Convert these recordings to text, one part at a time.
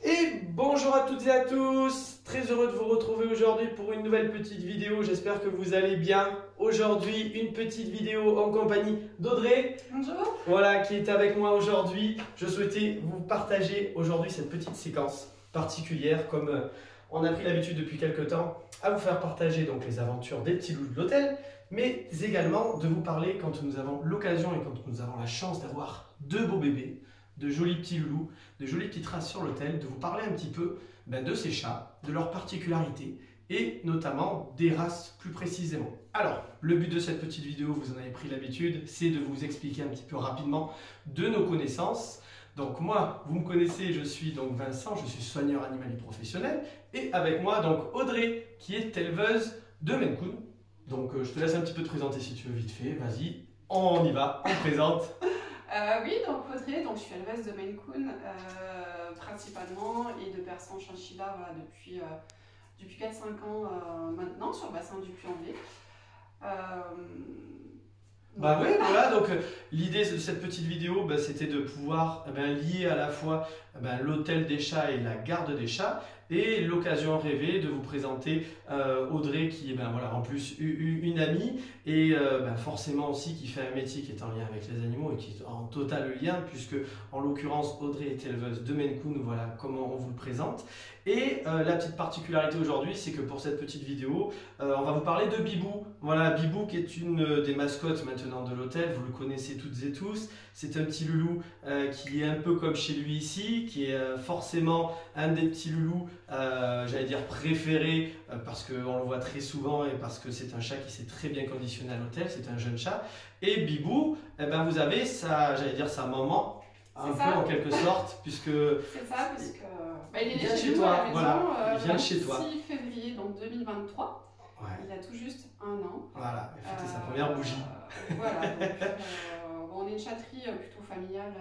Et bonjour à toutes et à tous, très heureux de vous retrouver aujourd'hui pour une nouvelle petite vidéo, j'espère que vous allez bien. Aujourd'hui, une petite vidéo en compagnie d'Audrey. Bonjour. Voilà, qui est avec moi aujourd'hui. Je souhaitais vous partager aujourd'hui cette petite séquence particulière, comme on a pris l'habitude depuis quelques temps, à vous faire partager donc les aventures des petits loups de l'hôtel, mais également de vous parler quand nous avons l'occasion et quand nous avons la chance d'avoir deux beaux bébés, de jolis petits loulous, de jolies petites races sur l'hôtel, de vous parler un petit peu de ces chats, de leurs particularités et notamment des races plus précisément. Alors, le but de cette petite vidéo, vous en avez pris l'habitude, c'est de vous expliquer un petit peu rapidement de nos connaissances. Donc moi, vous me connaissez, je suis donc Vincent, je suis soigneur animalier professionnel et avec moi donc Audrey qui est éleveuse de Maine Coon. Donc je te laisse un petit peu te présenter si tu veux vite fait, vas-y, on y va, on présente. Oui, donc Audrey, donc je suis éleveuse de Maine Coon principalement et de Persan Chinchilla voilà, depuis 4-5 ans maintenant sur le bassin du Puy-en-Velay. Bah oui, voilà, donc l'idée de cette petite vidéo, c'était de pouvoir lier à la fois l'hôtel des chats et la garde des chats et l'occasion rêvée de vous présenter Audrey qui est voilà, en plus une amie et forcément aussi qui fait un métier qui est en lien avec les animaux et qui est en total lien puisque en l'occurrence Audrey est éleveuse de Maine Coon, voilà comment on vous le présente. Et la petite particularité aujourd'hui, c'est que pour cette petite vidéo, on va vous parler de Bibou. Voilà, Bibou qui est une des mascottes maintenant de l'hôtel, vous le connaissez toutes et tous. C'est un petit loulou qui est un peu comme chez lui ici, qui est forcément un des petits loulous, j'allais dire préférés, parce qu'on le voit très souvent et parce que c'est un chat qui s'est très bien conditionné à l'hôtel, c'est un jeune chat. Et Bibou, vous avez j'allais dire sa maman, un peu en quelque sorte, puisque... C'est ça, puisque il est né chez nous toi, à la maison, voilà, il vient chez toi. 6 février donc 2023. Ouais. Il a tout juste 1 an. Voilà, il a fêté sa première bougie. Voilà, donc, on est une chatterie plutôt familiale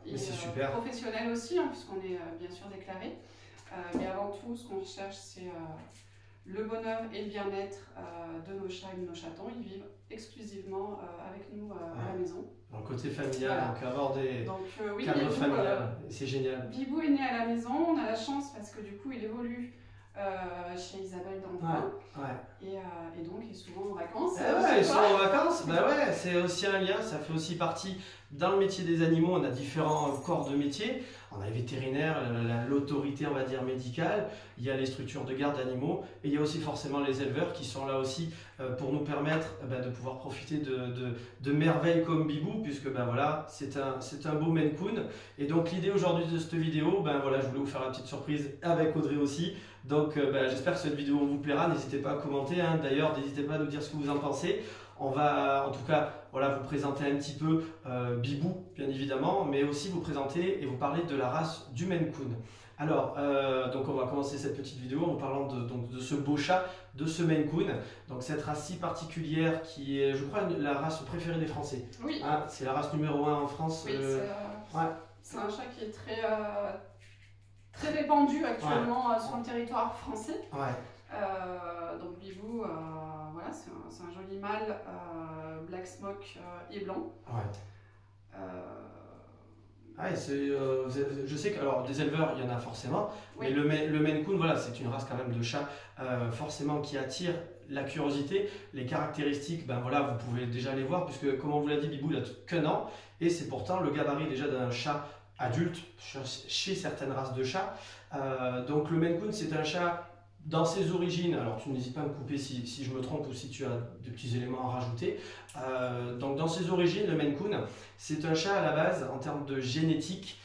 et c'est super. professionnelle aussi, hein, puisqu'on est bien sûr déclaré. Mais avant tout, ce qu'on recherche, c'est le bonheur et le bien-être de nos chats et de nos chatons. Ils vivent exclusivement avec nous à la maison. Dans le côté familial, voilà. Donc avoir des oui, cadres familiales, c'est génial. Bibou est né à la maison, on a la chance parce que du coup il évolue chez Isabelle dans le coin. Et donc il est souvent en vacances. Il est souvent en vacances, c'est aussi un lien, ça fait aussi partie dans le métier des animaux, on a différents corps de métier. On a les vétérinaires, l'autorité on va dire médicale, il y a les structures de garde d'animaux et il y a aussi forcément les éleveurs qui sont là aussi pour nous permettre de pouvoir profiter de merveilles comme Bibou puisque voilà, c'est un beau Maine Coon. Et donc l'idée aujourd'hui de cette vidéo, voilà, je voulais vous faire la petite surprise avec Audrey aussi. Donc j'espère que cette vidéo vous plaira, n'hésitez pas à commenter, hein. D'ailleurs n'hésitez pas à nous dire ce que vous en pensez. On va en tout cas vous présenter un petit peu Bibou bien évidemment, mais aussi vous présenter et vous parler de la race du Maine Coon. Alors, donc on va commencer cette petite vidéo en parlant de ce beau chat, de ce Maine Coon. Donc cette race si particulière qui est, je crois, la race préférée des Français. Oui. Hein, c'est la race numéro 1 en France. Oui, c'est un chat qui est très répandu actuellement sur le territoire français. Donc Bibou, voilà, c'est un joli mâle black smoke et blanc. Je sais que alors des éleveurs il y en a forcément, mais le Maine Coon, voilà, c'est une race quand même de chat forcément qui attire la curiosité. Les caractéristiques, voilà, vous pouvez déjà les voir puisque comme on vous l'a dit, Bibou il a qu'un an et c'est pourtant le gabarit déjà d'un chat adulte chez certaines races de chats. Donc le Maine Coon c'est un chat dans ses origines, alors tu n'hésites pas à me couper si je me trompe ou si tu as des petits éléments à rajouter. Donc dans ses origines, le Maine Coon, c'est un chat à la base en termes de génétique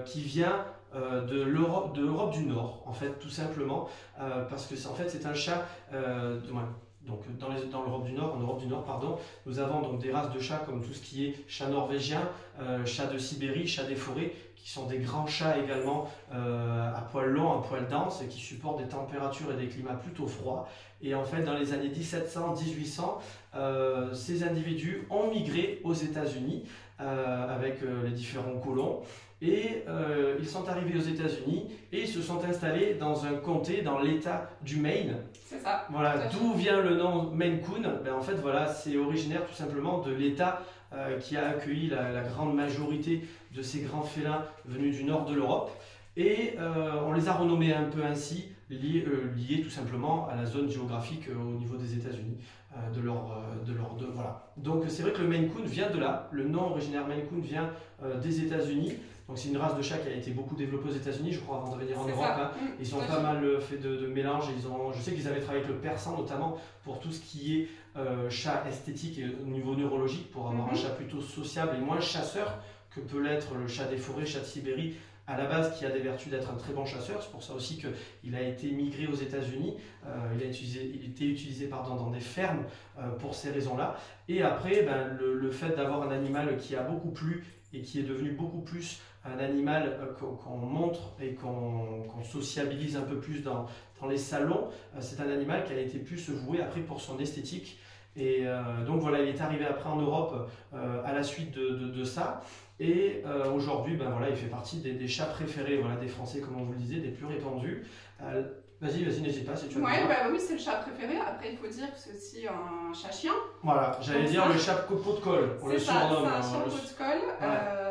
qui vient de l'Europe du Nord, en fait, tout simplement, parce que en fait c'est un chat donc dans l'Europe du Nord, en Europe du Nord, pardon, nous avons donc des races de chats comme tout ce qui est chat norvégien, chat de Sibérie, chat des forêts, qui sont des grands chats également à poil long, à poil dense et qui supportent des températures et des climats plutôt froids. Et en fait, dans les années 1700-1800, ces individus ont migré aux États-Unis avec les différents colons. Et ils sont arrivés aux États-Unis et ils se sont installés dans un comté dans l'État du Maine. C'est ça. Voilà, d'où vient le nom Maine Coon. En fait, voilà, c'est originaire tout simplement de l'État qui a accueilli la grande majorité de ces grands félins venus du nord de l'Europe. Et on les a renommés un peu ainsi, liés tout simplement à la zone géographique au niveau des États-Unis. Voilà. Donc c'est vrai que le Maine Coon vient de là. Le nom originaire Maine Coon vient des États-Unis. Donc c'est une race de chat qui a été beaucoup développée aux États-Unis, je crois, avant de venir en Europe. Hein. Ils ont pas mal fait de mélange. Je sais qu'ils avaient travaillé avec le persan notamment pour tout ce qui est chat esthétique et au niveau neurologique, pour avoir un chat plutôt sociable et moins chasseur que peut l'être le chat des forêts, chat de Sibérie, à la base qui a des vertus d'être un très bon chasseur. C'est pour ça aussi qu'il a été migré aux États-Unis. Il était utilisé dans des fermes pour ces raisons-là. Et après, le fait d'avoir un animal qui a beaucoup plu et qui est devenu beaucoup plus un animal qu'on montre et qu'on sociabilise un peu plus dans les salons, c'est un animal qui a été plus voué après pour son esthétique. Et donc voilà, il est arrivé après en Europe à la suite de ça. Et aujourd'hui, il fait partie des chats préférés des Français, comme on vous le disait, des plus répandus. Vas-y, n'hésite pas si tu veux. Oui, c'est le chat préféré. Après, il faut dire que c'est aussi un chat-chien. Voilà, j'allais dire le chat pot de colle. C'est ça, c'est un chien pot de colle.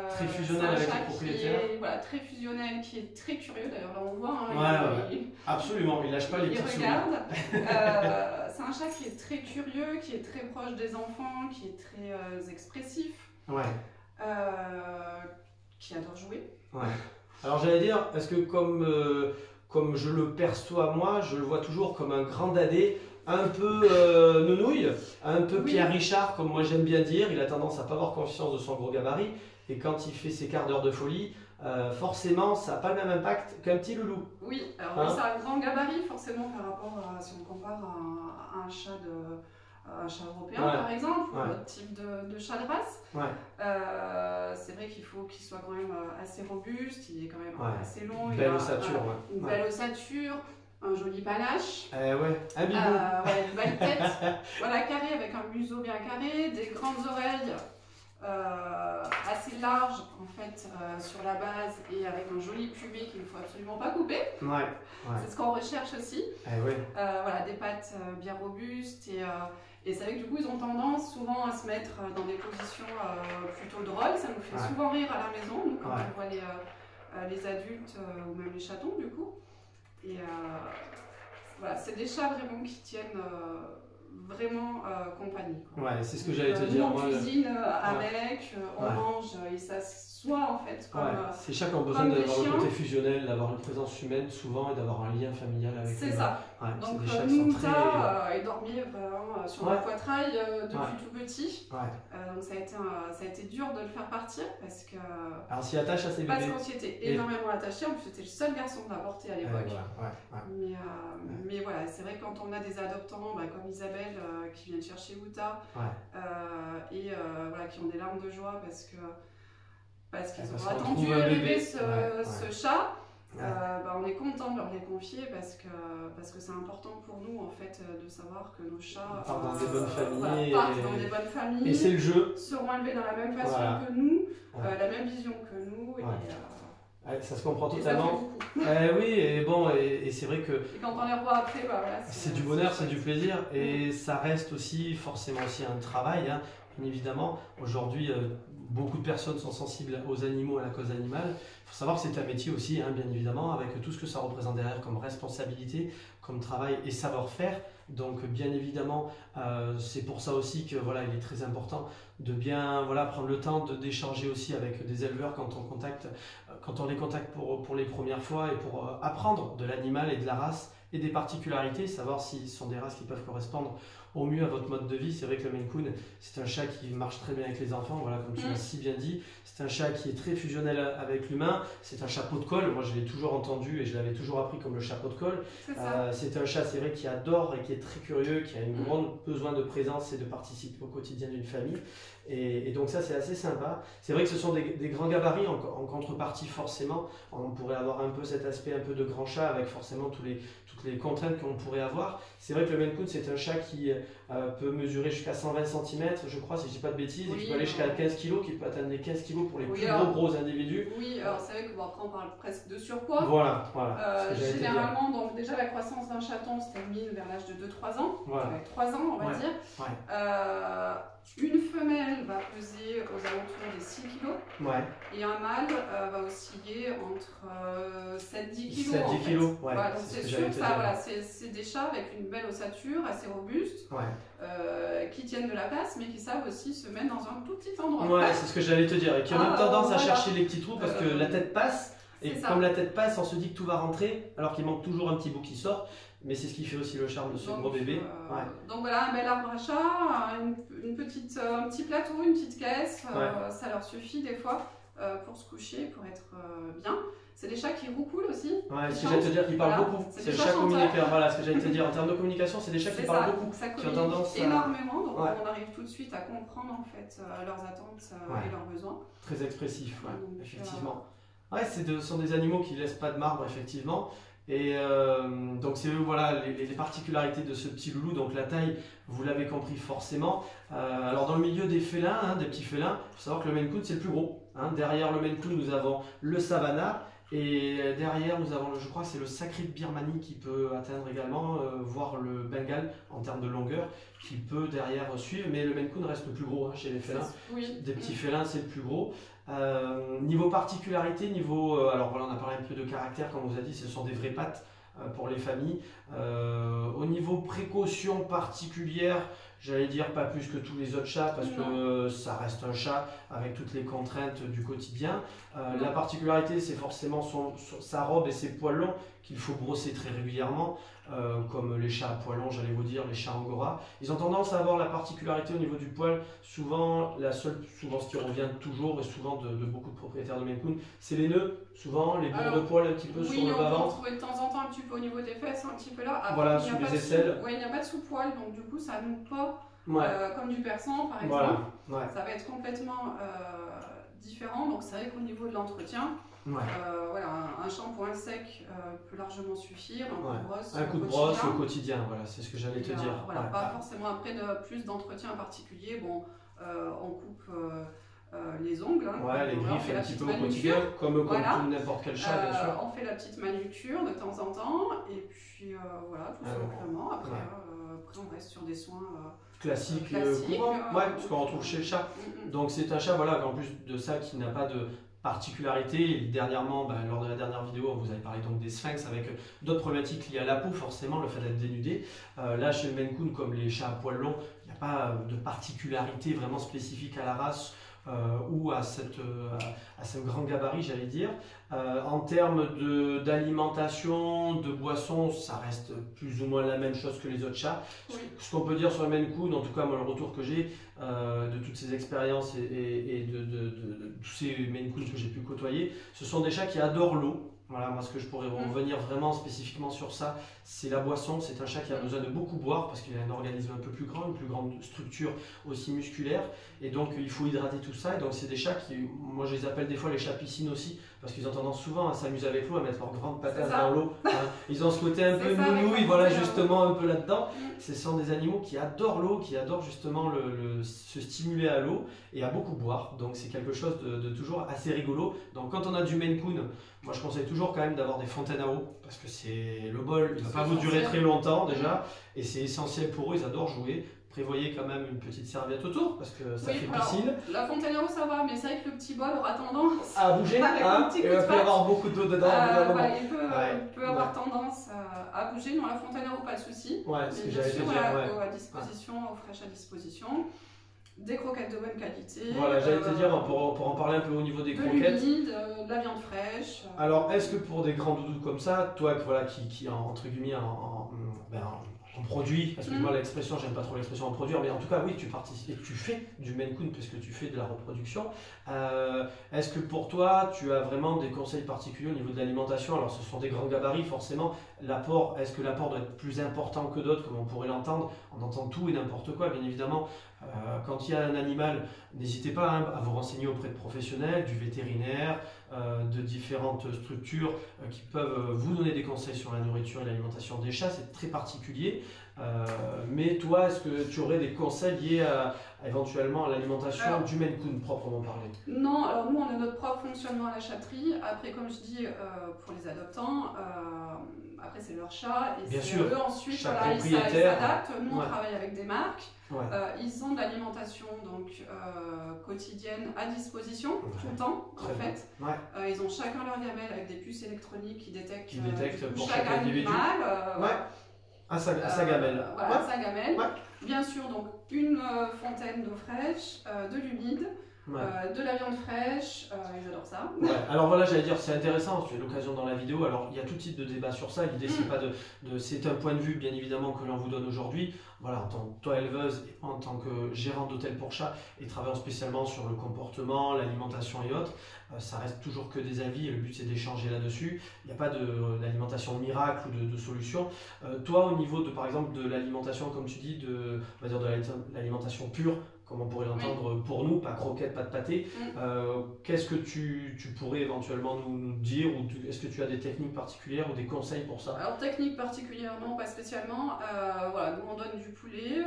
Très fusionnel avec le propriétaire. Très fusionnel, qui est très curieux. D'ailleurs, là, on voit. Absolument, il lâche pas les petites souris. Il regarde. C'est un chat qui est très curieux, qui est très proche des enfants, qui est très expressif. Qui adore jouer. Alors, j'allais dire, est-ce que comme je le perçois moi, je le vois toujours comme un grand dadé, un peu nounouille, un peu Pierre Richard, comme moi j'aime bien dire. Il a tendance à pas avoir confiance de son gros gabarit. Et quand il fait ses quarts d'heure de folie, forcément, ça n'a pas le même impact qu'un petit loulou. Oui, alors c'est un grand gabarit, forcément, par rapport à, si on compare à un chat européen, par exemple, ou autre type de chat de race. C'est vrai qu'il faut qu'il soit quand même assez robuste, il est quand même assez long. Une belle ossature. Une belle ossature, un joli panache. Un bibou. Une belle tête, carré, avec un museau bien carré, des grandes oreilles assez larges en fait sur la base et avec un joli plumet qu'il ne faut absolument pas couper. C'est ce qu'on recherche aussi. Des pattes bien robustes et c'est vrai que du coup ils ont tendance souvent à se mettre dans des positions plutôt drôles. Ça nous fait souvent rire à la maison, nous, quand on voit les adultes ou même les chatons du coup. Et c'est des chats vraiment qui tiennent vraiment compagnie. C'est ce que j'allais te dire. On cuisine avec, on mange et ça soit en fait comme ces chats qui ont besoin d'avoir le côté fusionnel, d'avoir une présence humaine souvent et d'avoir un lien familial avec eux. C'est ça. Donc nous, est dormi sur notre poitrail depuis tout petit. Donc ça a été dur de le faire partir parce que... Alors s'y attache à ses bébés. Parce qu'on s'y était énormément attaché. En plus c'était le seul garçon de la portée à l'époque. Mais voilà, c'est vrai que quand on a des adoptants comme Isabelle qui viennent chercher Uta qui ont des larmes de joie parce qu'ils ont attendu élever ce chat, on est content de leur les confier parce que c'est important pour nous en fait de savoir que nos chats partent dans des bonnes familles, et c'est le jeu, seront élevés dans la même façon que nous, la même vision que nous. Ça se comprend totalement. Et c'est vrai que... Et quand on les revoit après, c'est du bonheur, c'est du plaisir. Et ça reste aussi forcément aussi un travail, bien évidemment. Aujourd'hui, beaucoup de personnes sont sensibles aux animaux, à la cause animale. Il faut savoir que c'est un métier aussi, bien évidemment, avec tout ce que ça représente derrière comme responsabilité, comme travail et savoir-faire. Donc bien évidemment, c'est pour ça aussi que il est très important de bien prendre le temps d'échanger aussi avec des éleveurs quand on les contacte pour les premières fois et pour apprendre de l'animal et de la race et des particularités, savoir si ce sont des races qui peuvent correspondre au mieux à votre mode de vie. C'est vrai que le Maine Coon, c'est un chat qui marche très bien avec les enfants, comme tu l'as si bien dit. C'est un chat qui est très fusionnel avec l'humain. C'est un chat pot de colle. Moi, je l'ai toujours entendu et je l'avais toujours appris comme le chat pot de colle. C'est un chat, c'est vrai, qui adore et qui est très curieux, qui a une grande besoin de présence et de participer au quotidien d'une famille. Et donc ça, c'est assez sympa. C'est vrai que ce sont des grands gabarits en contrepartie, forcément. On pourrait avoir un peu cet aspect un peu de grand chat avec forcément toutes les contraintes qu'on pourrait avoir. C'est vrai que le Maine Coon, c'est un chat qui peut mesurer jusqu'à 120 cm, je crois, si je ne dis pas de bêtises, et qui peut aller jusqu'à 15 kg, qui peut atteindre les 15 kg pour les plus gros individus. Oui, alors c'est vrai qu'après on parle presque de surpoids. Voilà. Généralement, donc déjà la croissance d'un chaton se termine vers l'âge de 2-3 ans, avec 3 ans on va dire. une femelle va peser aux alentours des 6 kg et un mâle va osciller entre 7-10 kg. 7-10 kg, ouais. Voilà, donc c'est sûr que voilà, c'est des chats avec une belle ossature, assez robuste, qui tiennent de la place, mais qui savent aussi se mettre dans un tout petit endroit. Ouais, c'est ce que j'allais te dire, et qui ont même tendance à chercher les petits trous parce que la tête passe, et comme la tête passe, on se dit que tout va rentrer, alors qu'il manque toujours un petit bout qui sort. Mais c'est ce qui fait aussi le charme de ce gros bébé. Donc voilà, un bel arbre à chat, un petit plateau, une petite caisse, ça leur suffit des fois pour se coucher, pour être bien. C'est des chats qui roucoulent aussi. Ouais, ce que j'allais te dire, qui parlent beaucoup. C'est le chat communicateur. Voilà, ce que j'allais te dire. En termes de communication, c'est des chats qui parlent beaucoup. Ça communique énormément, donc on arrive tout de suite à comprendre en fait leurs attentes et leurs besoins. Très expressif, effectivement. Ouais, ce sont des animaux qui ne laissent pas de marbre, effectivement. Et donc c'est voilà les particularités de ce petit loulou. Donc la taille, vous l'avez compris forcément. Alors dans le milieu des félins, des petits félins, il faut savoir que le Maine Coon c'est le plus gros. Derrière le Maine Coon nous avons le Savannah et derrière nous avons, je crois que c'est le Sacré de Birmanie qui peut atteindre également, voire le Bengale en termes de longueur qui peut derrière suivre. Mais le Maine Coon reste le plus gros chez les félins. Des petits félins c'est le plus gros. Niveau particularité, alors voilà, on a parlé un peu de caractère, comme on vous a dit, ce sont des vraies pattes pour les familles. Au niveau précaution particulière, j'allais dire pas plus que tous les autres chats parce que ça reste un chat avec toutes les contraintes du quotidien. La particularité, c'est forcément sa robe et ses poils longs qu'il faut brosser très régulièrement. Comme les chats à poils longs, j'allais vous dire, les chats angora. Ils ont tendance à avoir la particularité au niveau du poil. Souvent ce qui revient toujours et souvent de beaucoup de propriétaires de Maine Coon, c'est les nœuds. Souvent, les bourres de poils un petit peu sur le bas-ventre. Oui, on peut trouver de temps en temps un petit peu au niveau des fesses, un petit peu là. Après, voilà, sous les aisselles. Il n'y a pas de sous-poil, donc du coup, ça ne nous pas comme du persan, par exemple. Ça va être complètement différent. Donc c'est vrai qu'au niveau de l'entretien, un shampoing sec peut largement suffire, un coup de brosse au quotidien, voilà, c'est ce que j'allais te dire. Pas forcément après plus d'entretien particulier. Bon, on coupe les ongles, les griffes un petit peu au quotidien, comme n'importe quel chat, bien sûr. On fait la petite manucure de temps en temps, et puis tout simplement. Après, on reste sur des soins classiques courants, ce qu'on retrouve chez le chat. Donc c'est un chat, en plus de ça, qui n'a pas de particularité. Et dernièrement, lors de la dernière vidéo, on vous avait parlé donc des sphinx avec d'autres problématiques liées à la peau, forcément, le fait d'être dénudé. Là, chez le Maine Coon, comme les chats à poils longs, il n'y a pas de particularité vraiment spécifique à la race. Ou à ce grand gabarit, j'allais dire. En termes d'alimentation, de boissons, ça reste plus ou moins la même chose que les autres chats. Ce qu'on peut dire sur le Maine Coon, en tout cas moi le retour que j'ai de toutes ces expériences et de tous ces Maine Coon que j'ai pu côtoyer, ce sont des chats qui adorent l'eau. Voilà, moi ce que je pourrais revenir vraiment spécifiquement sur ça, c'est la boisson. C'est un chat qui a besoin de beaucoup boire parce qu'il a un organisme un peu plus grand, une plus grande structure aussi musculaire, et donc il faut hydrater tout ça. Et donc c'est des chats qui, moi je les appelle des fois les chats piscine aussi, parce qu'ils ont tendance souvent à s'amuser avec l'eau, à mettre leurs grandes patates dans l'eau. Ils ont ce côté un peu nounouille, voilà, justement un peu là-dedans. Ce sont des animaux qui adorent l'eau, qui adorent justement se stimuler à l'eau et à beaucoup boire. Donc c'est quelque chose de toujours assez rigolo. Donc quand on a du Maine Coon, moi je conseille toujours quand même d'avoir des fontaines à eau, parce que c'est le bol, il ne va pas vous durer très longtemps déjà, et c'est essentiel pour eux, ils adorent jouer. Prévoyez quand même une petite serviette autour, parce que ça fait piscine. La fontaine à eau ça va, mais c'est vrai que le petit bol aura tendance à bouger, il va y avoir beaucoup d'eau dedans. Il peut avoir tendance à bouger. Non, la fontaine à eau, pas de souci. Ce que j'allais te dire. Eau à disposition, eau fraîche à disposition. Des croquettes de bonne qualité. Voilà, j'allais te dire, pour en parler un peu au niveau des croquettes. De la viande fraîche. Alors, est-ce que pour des grands doudous comme ça, toi qui entre guillemets en produit, excuse-moi l'expression, j'aime pas trop l'expression en produire, mais en tout cas oui, tu participes, tu fais du Maine Coon puisque tu fais de la reproduction. Est-ce que pour toi, tu as vraiment des conseils particuliers au niveau de l'alimentation? Alors ce sont des grands gabarits forcément, est-ce que l'apport doit être plus important que d'autres, comme on pourrait l'entendre? On entend tout et n'importe quoi, bien évidemment. Quand il y a un animal, n'hésitez pas à vous renseigner auprès de professionnels, du vétérinaire, de différentes structures qui peuvent vous donner des conseils sur la nourriture et l'alimentation des chats. C'est très particulier. Mais toi, est-ce que tu aurais des conseils liés éventuellement à l'alimentation du Maine Coon proprement parlé? Non, alors nous on a notre propre fonctionnement à la chatterie. Après, comme je dis, pour les adoptants, après c'est leur chat et c'est eux ensuite, ils s'adaptent. Nous on travaille avec des marques. Ils ont de l'alimentation quotidienne à disposition, tout le temps, en fait. Ils ont chacun leur gamelle avec des puces électroniques qui détectent pour chaque animal. Sa gamelle. Sa gamelle. Bien sûr, donc une fontaine d'eau fraîche, de l'humide, de la viande fraîche, j'adore ça. Alors voilà, j'allais dire, c'est intéressant, tu as l'occasion dans la vidéo, alors il y a tout type de débat sur ça, l'idée c'est pas c'est un point de vue bien évidemment que l'on vous donne aujourd'hui, voilà, en tant que toi éleveuse, en tant que gérant d'hôtel pour chat et travaillant spécialement sur le comportement, l'alimentation et autres, ça reste toujours que des avis et le but c'est d'échanger là-dessus, il n'y a pas d'alimentation miracle ou de solution. Toi au niveau de par exemple de l'alimentation comme tu dis, on va dire de l'alimentation pure, comme on pourrait l'entendre pour nous, pas croquettes, pas de pâté. Qu'est-ce que tu pourrais éventuellement nous dire, ou est-ce que tu as des techniques particulières ou des conseils pour ça? Alors technique particulière, non, pas spécialement. Voilà, nous on donne du poulet.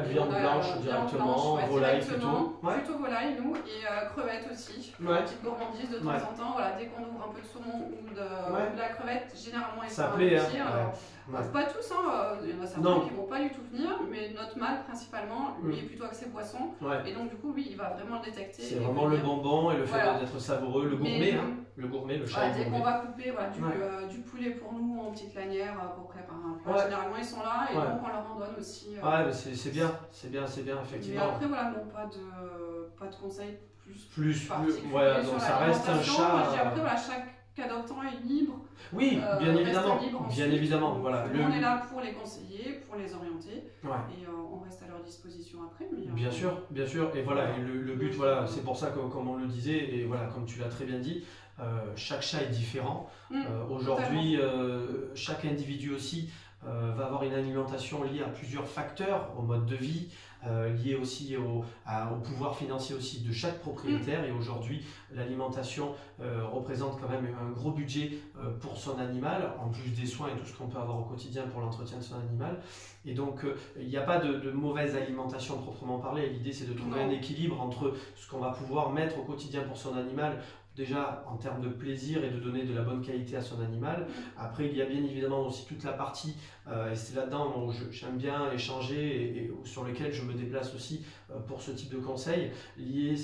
Viande blanche directement, volaille plutôt. Plutôt volaille, nous, et crevettes aussi. Petite gourmandise de temps en temps. Voilà, dès qu'on ouvre un peu de saumon ou de la crevette, généralement ils sont un peu pas tous, il y en a certains qui ne vont pas du tout venir, mais notre mâle principalement, lui est plutôt axé poisson, et donc du coup lui il va vraiment le détecter. C'est vraiment le bonbon et le fait d'être savoureux, le gourmet, le chat. Dès qu'on va couper du poulet pour nous en petite lanière pour préparer un plat, généralement ils sont là et donc on leur en donne aussi. C'est bien, effectivement. Mais après voilà, non, pas de conseils plus voilà, donc ça reste un chat. Après voilà, chaque adoptant est libre. Oui, bien évidemment. Voilà. On est là pour les conseiller, pour les orienter, et on reste à leur disposition après. Mais, bien sûr, et voilà, et le but, c'est pour ça que, comme on le disait, et voilà, comme tu l'as très bien dit, chaque chat est différent. Aujourd'hui, chaque individu aussi va avoir une alimentation liée à plusieurs facteurs, au mode de vie, lié aussi au pouvoir financier aussi de chaque propriétaire, et aujourd'hui l'alimentation représente quand même un gros budget pour son animal, en plus des soins et tout ce qu'on peut avoir au quotidien pour l'entretien de son animal, et donc il n'y a pas de mauvaise alimentation proprement parler. L'idée c'est de trouver un équilibre entre ce qu'on va pouvoir mettre au quotidien pour son animal, déjà en termes de plaisir et de donner de la bonne qualité à son animal. Après, il y a bien évidemment aussi toute la partie, et c'est là-dedans où j'aime bien échanger et sur lequel je me déplace aussi pour ce type de conseils. L'idée,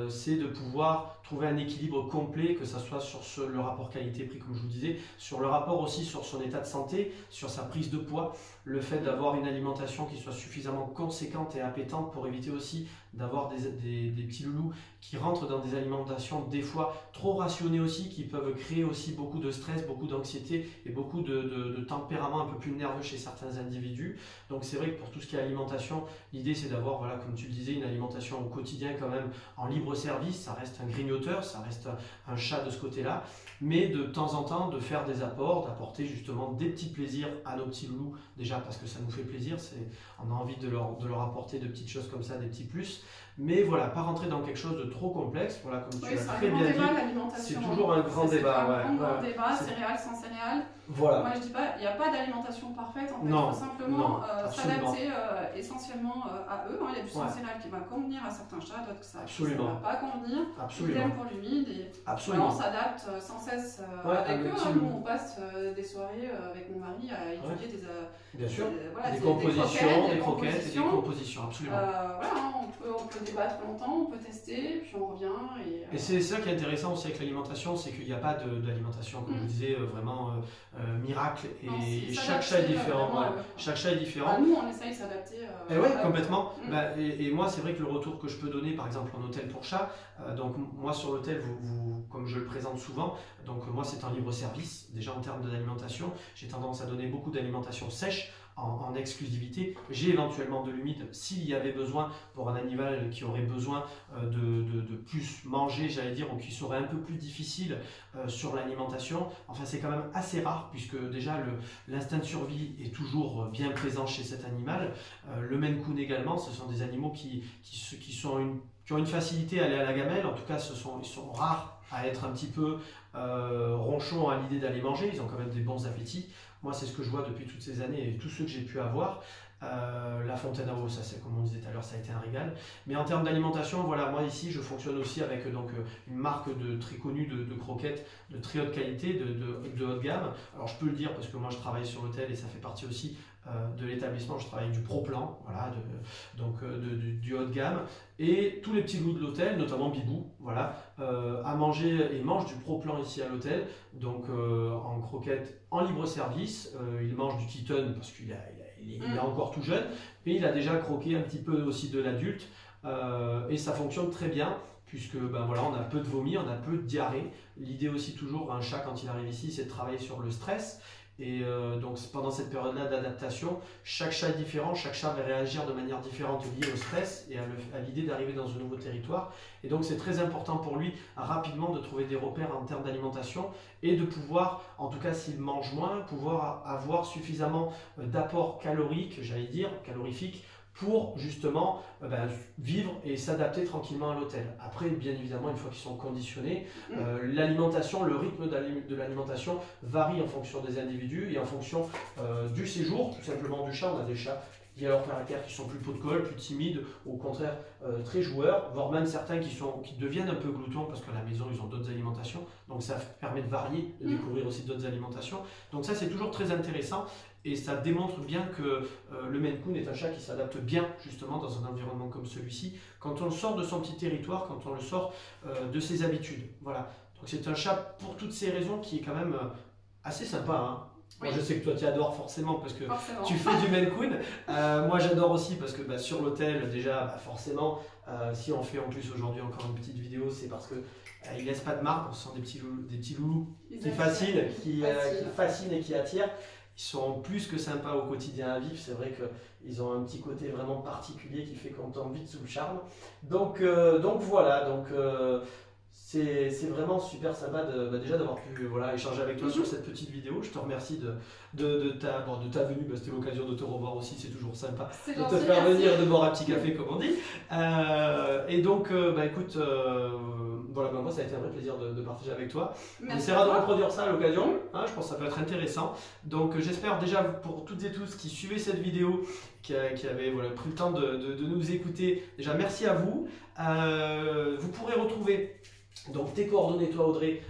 c'est de pouvoir trouver un équilibre complet, que ce soit sur le rapport qualité-prix, comme je vous disais, sur le rapport aussi sur son état de santé, sur sa prise de poids, le fait d'avoir une alimentation qui soit suffisamment conséquente et appétante pour éviter aussi d'avoir des petits loulous qui rentrent dans des alimentations des fois trop rationnées aussi, qui peuvent créer aussi beaucoup de stress, beaucoup d'anxiété et beaucoup de tempérament un peu plus nerveux chez certains individus. Donc c'est vrai que pour tout ce qui est alimentation, l'idée c'est d'avoir, voilà, comme tu le disais, une alimentation au quotidien quand même en libre service. Ça reste un grignoteur, ça reste un chat de ce côté-là, mais de temps en temps de faire des apports, d'apporter justement des petits plaisirs à nos petits loulous, déjà parce que ça nous fait plaisir, on a envie de leur apporter de petites choses comme ça, des petits plus. Mais voilà, pas rentrer dans quelque chose de trop complexe, voilà, comme tu l'as très bien dit, c'est toujours un grand débat. Un grand débat, céréales sans céréales. Voilà. Moi je dis pas, il n'y a pas d'alimentation parfaite, en fait, il faut simplement s'adapter essentiellement à eux. Il y a du sans céréales qui va convenir à certains chats, d'autres que ça ne va pas convenir. Idem pour l'humide, et on s'adapte sans cesse avec eux. Nous on passe des soirées avec mon mari à étudier des compositions, des croquettes et des compositions, absolument. On peut débattre longtemps, on peut tester, puis on revient. Et c'est ça qui est intéressant aussi avec l'alimentation, c'est qu'il n'y a pas d'alimentation, comme je vous disais, vraiment miracle, et chaque chat est différent. Chaque chat est différent. Nous, on essaye de s'adapter. Complètement. Et moi, c'est vrai que le retour que je peux donner, par exemple, en hôtel pour chat, donc moi sur l'hôtel, comme je le présente souvent, donc moi c'est un libre service, déjà en termes d'alimentation, j'ai tendance à donner beaucoup d'alimentation sèche, en exclusivité. J'ai éventuellement de l'humide s'il y avait besoin pour un animal qui aurait besoin de plus manger, j'allais dire, ou qui serait un peu plus difficile sur l'alimentation. Enfin, c'est quand même assez rare, puisque déjà l'instinct de survie est toujours bien présent chez cet animal. Le Maine Coon également, ce sont des animaux qui ont une facilité à aller à la gamelle. En tout cas, ils sont rares à être un petit peu ronchons à l'idée d'aller manger. Ils ont quand même des bons appétits. Moi, c'est ce que je vois depuis toutes ces années et tous ceux que j'ai pu avoir. La fontaine à eau, ça c'est comme on disait tout à l'heure, ça a été un régal. Mais en termes d'alimentation, voilà, moi ici je fonctionne aussi avec donc, une marque très connue de croquettes de très haute qualité, de haute gamme. Alors je peux le dire parce que moi je travaille sur l'hôtel et ça fait partie aussi de l'établissement, je travaille avec du Pro-Plan, voilà, du haut de gamme. Et tous les petits loups de l'hôtel, notamment Bibou, voilà, à manger et mange du Pro-Plan ici à l'hôtel, donc en croquettes en libre service. Il mange du Keaton parce qu'il est encore tout jeune, mais il a déjà croqué un petit peu aussi de l'adulte et ça fonctionne très bien puisque ben voilà, on a peu de vomi, on a peu de diarrhée. L'idée aussi toujours, un chat quand il arrive ici, c'est de travailler sur le stress. Et donc pendant cette période-là d'adaptation, chaque chat est différent, chaque chat va réagir de manière différente liée au stress et à l'idée d'arriver dans un nouveau territoire. Et donc c'est très important pour lui rapidement de trouver des repères en termes d'alimentation et de pouvoir, en tout cas s'il mange moins, pouvoir avoir suffisamment d'apports caloriques, j'allais dire, calorifiques, pour justement vivre et s'adapter tranquillement à l'hôtel. Après, bien évidemment, une fois qu'ils sont conditionnés, l'alimentation, le rythme de l'alimentation varie en fonction des individus et en fonction du séjour, tout simplement du chat. On a des chats qui ont leur caractère qui sont plus pot de colle, plus timides, au contraire très joueurs, voire même certains qui deviennent un peu gloutons parce qu'à la maison ils ont d'autres alimentations, donc ça permet de varier, de découvrir aussi d'autres alimentations. Donc ça c'est toujours très intéressant et ça démontre bien que le Maine Coon est un chat qui s'adapte bien justement dans un environnement comme celui-ci, quand on le sort de son petit territoire, quand on le sort de ses habitudes. Voilà. Donc c'est un chat pour toutes ces raisons qui est quand même assez sympa, hein. Moi, je sais que toi tu adores forcément parce que tu fais du Maine Coon. Moi j'adore aussi parce que sur l'hôtel déjà forcément si on fait en plus aujourd'hui encore une petite vidéo, c'est parce que ils laissent pas de marque, on sent des petits loulous qui fascinent, qui fascinent et qui attirent. Ils sont plus que sympas au quotidien à vivre, c'est vrai qu'ils ont un petit côté vraiment particulier qui fait qu'on tombe vite sous le charme. Donc voilà, c'est vraiment super sympa déjà d'avoir pu échanger avec toi sur cette petite vidéo. Je te remercie de ta venue, c'était l'occasion de te revoir aussi, c'est toujours sympa de te faire venir, de boire un petit café comme on dit. Et donc écoute, moi ça a été un vrai plaisir de partager avec toi. On essaiera de reproduire ça à l'occasion, hein, je pense que ça peut être intéressant. Donc j'espère déjà pour toutes et tous qui suivaient cette vidéo, qui avaient pris le temps de nous écouter, déjà merci à vous. Vous pourrez retrouver donc tes coordonnées, toi Audrey,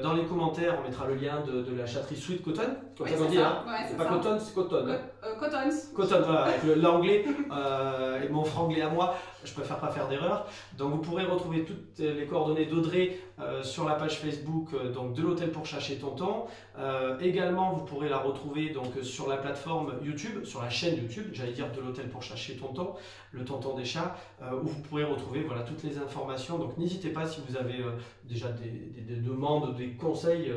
dans les commentaires, on mettra le lien de la chatterie Sweet Cotton. Comme ça on dit, hein. C'est pas Cotton, c'est Cotton. Cotton, voilà, avec l'anglais et mon franglais à moi, je préfère pas faire d'erreur. Donc vous pourrez retrouver toutes les coordonnées d'Audrey sur la page Facebook donc de l'hôtel pour chat chez Tonton. Également, vous pourrez la retrouver donc sur la plateforme YouTube, sur la chaîne YouTube, j'allais dire de l'hôtel pour chat chez Tonton, le Tonton des chats, où vous pourrez retrouver toutes les informations. Donc n'hésitez pas si vous avez déjà des demandes, des conseils.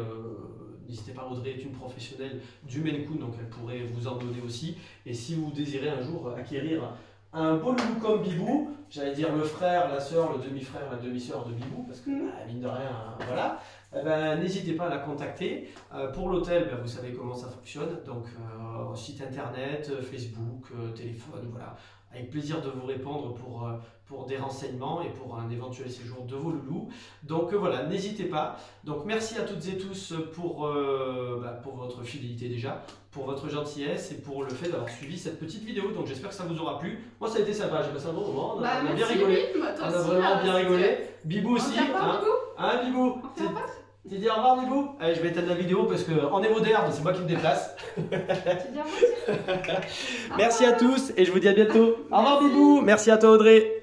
N'hésitez pas, Audrey est une professionnelle du Maine Coon, donc elle pourrait vous en donner aussi. Et si vous désirez un jour acquérir un beau loulou comme Bibou, j'allais dire le frère, la sœur, le demi-frère, la demi-sœur de Bibou, parce que mine de rien, voilà, n'hésitez pas à la contacter. Pour l'hôtel, vous savez comment ça fonctionne, donc site internet, Facebook, téléphone, voilà. Avec plaisir de vous répondre pour des renseignements et pour un éventuel séjour de vos loulous. Donc voilà, n'hésitez pas. Donc merci à toutes et tous pour votre fidélité déjà, pour votre gentillesse et pour le fait d'avoir suivi cette petite vidéo. Donc j'espère que ça vous aura plu. Moi ça a été sympa, j'ai passé un bon moment, on a bien rigolé. On a vraiment bien rigolé. Bibou aussi. Hein Bibou? Tu dis au revoir Bibou? Allez, je vais éteindre la vidéo parce qu'on est moderne, c'est moi qui me déplace. Merci à tous et je vous dis à bientôt. Au revoir Bibou, merci à toi Audrey.